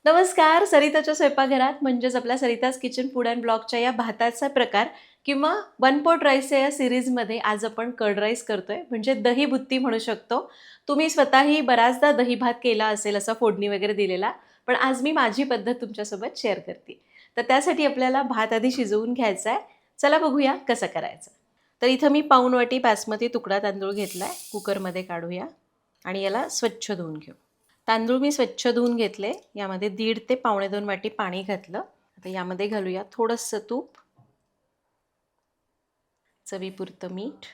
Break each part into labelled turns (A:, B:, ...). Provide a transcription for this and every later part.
A: नमस्कार. सरिताच्या स्वयंपाकघरात म्हणजेच आपल्या सरिताज किचन फूड अँड ब्लॉगच्या या भाताचा प्रकार किंवा वन पॉट राईसच्या या सिरीजमध्ये आज आपण कर्ड राईस करतोय, म्हणजे दही बुत्ती म्हणू शकतो. तुम्ही स्वतःही बऱ्याचदा दही भात केला असेल, असा फोडणी वगैरे दिलेला, पण आज मी माझी पद्धत तुमच्यासोबत शेअर करते. तर त्यासाठी आपल्याला भात आधी शिजवून घ्यायचा आहे. चला बघूया कसं करायचं. तर इथं मी पाऊण वाटी बासमती तुकडा तांदूळ घेतला आहे, कुकरमध्ये काढूया आणि याला स्वच्छ धुवून घेऊ. तांदूळ मी स्वच्छ धुवून घेतले. यामध्ये 1.5 ते पावणे 2 वाटी पाणी घातलं. आता यामध्ये घालूया थोडंसं तूप, चवीपुरतं मीठ.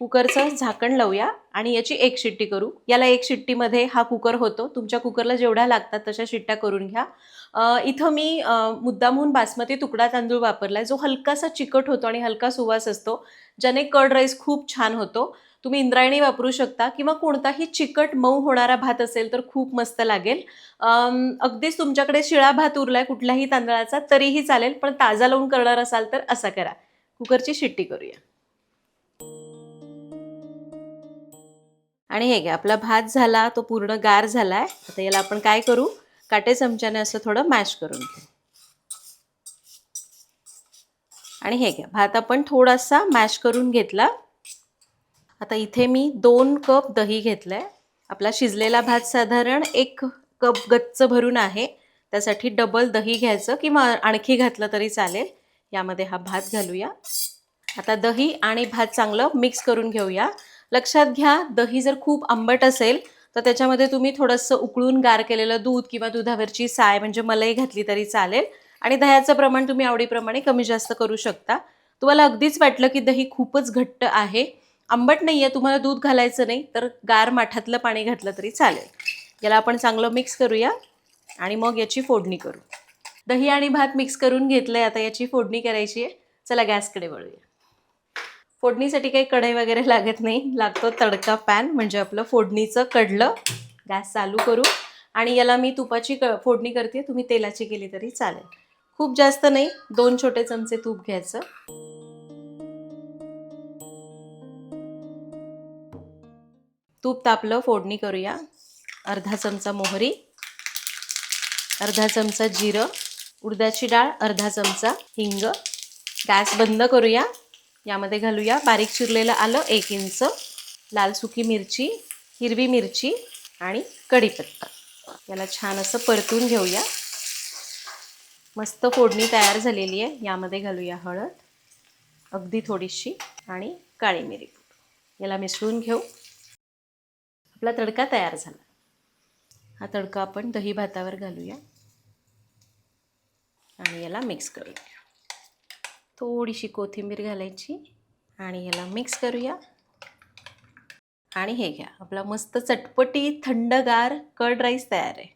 A: कुकरचं झाकण लावूया आणि याची 1 शिट्टी करू. याला 1 शिट्टीमध्ये हा कुकर होतो. तुमच्या कुकरला जेवढ्या लागतात तशा शिट्ट्या करून घ्या. इथं मी मुद्दामहून बासमती तुकडा तांदूळ वापरला आहे, जो हलकासा चिकट होतो आणि हलका सुवास असतो, ज्याने कर्ड राईस खूप छान होतो. तुम्ही इंद्रायणी वापरू शकता किंवा कोणताही चिकट मऊ होणारा भात असेल तर खूप मस्त लागेल. अगदीच तुमच्याकडे शिळा भात उरलाय कुठल्याही तांदळाचा तरीही चालेल, पण ताजा लावून करणार असाल तर असा करा. कुकरची शिट्टी करूया. आणि हे घ्या, आपला भात झाला, तो पूर्ण गार झालाय. आता याला आपण काय करू, काटे चमच्याने असं थोडं मॅश करून घेऊ. आणि हे घ्या, भात आपण थोडासा मॅश करून घेतला. आता इथे मी 2 कप दही घेतलंय. आपला शिजलेला भात साधारण 1 कप गच्च भरून आहे, त्यासाठी डबल दही घ्यायचं किंवा आणखी घातलं तरी चालेल. यामध्ये हा भात घालूया. आता दही आणि भात चांगलं मिक्स करून घेऊया. लक्षात घ्या, दही जर खूप आंबट असेल तर त्याच्यामध्ये तुम्ही थोडंसं उकळून गार केलेलं दूध किंवा दुधावरची साय म्हणजे मलाई घातली तरी चालेल. आणि दह्याचं प्रमाण तुम्ही आवडीप्रमाणे कमी जास्त करू शकता. तुम्हाला अगदीच वाटलं की दही खूपच घट्ट आहे, आंबट नाही आहे, तुम्हाला दूध घालायचं नाही, तर गार माठातलं पाणी घातलं तरी चालेल. याला आपण चांगलं मिक्स करूया आणि मग याची फोडणी करू. दही आणि भात मिक्स करून घेतलंय. आता याची फोडणी करायची आहे. चला गॅसकडे वळूया. फोडणीसाठी काही कढई वगैरे लागत नाही, लागतो तडका पॅन, म्हणजे आपलं फोडणीचं कढलं. गॅस चालू करू आणि याला मी तुपाची फोडणी करते, तुम्ही तेलाची केली तरी चालेल. खूप जास्त नाही, 2 छोटे चमचे तूप घ्यायचं. तूप तापलं, फोडणी करूया. अर्धा चमचा मोहरी, अर्धा चमचा जिरं, उडदाची डाळ अर्धा चमचा, हिंग. गॅस बंद करूया. यामध्ये घालूया बारीक चिरलेलं आलं 1 इंच, लाल सुकी मिरची, हिरवी मिरची आणि कढीपत्ता. याला छान असं परतून घेऊया. मस्त फोडणी तयार झालेली आहे. यामध्ये घालूया हळद, अगदी थोडीशी, आणि काळी मिरी. याला मिसळून घेऊ. आपला तडका तयार झाला. हा तडका आपण दही भातावर घालूया आणि याला मिक्स करूया. थोडीशी कोथिंबीर घालायची आणि याला मिक्स करूया. आणि हे घ्या, आपला मस्त चटपटी थंडगार कर्ड राईस तयार आहे.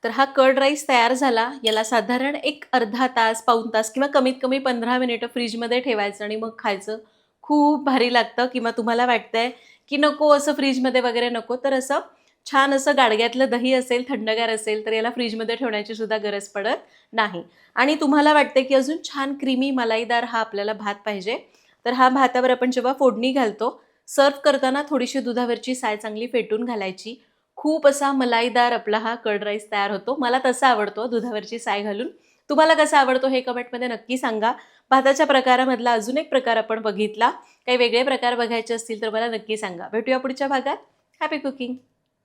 A: तर हा कर्ड राईस तयार झाला. याला साधारण एक अर्धा तास, पाऊण तास किंवा कमीत कमी 15 मिनिटं फ्रीजमध्ये ठेवायचं आणि मग खायचं. खूप भारी लागतं. किंवा तुम्हाला वाटतंय की नको असं फ्रीजमध्ये वगैरे नको, तर असं छान असं गाडग्यातलं दही असेल, थंडगार असेल, तर याला फ्रीजमध्ये ठेवण्याची सुद्धा गरज पडत नाही. आणि तुम्हाला वाटते की अजून छान क्रीमी मलाईदार हा आपल्याला भात पाहिजे, तर हा भातावर आपण जेव्हा फोडणी घालतो, सर्व करताना थोडीशी दुधावरची साय चांगली फेटून घालायची. खूप असा मलाईदार आपला हा कर्ड राईस तयार होतो. मला तसा आवडतो दुधावरची साय घालून. तुम्हाला कसा आवडतो हे कमेंटमध्ये नक्की सांगा. भाताच्या प्रकारामधला अजून एक प्रकार आपण बघितला. काही वेगळे प्रकार बघायचे असतील तर मला नक्की सांगा. भेटूया पुढच्या भागात. Happy cooking.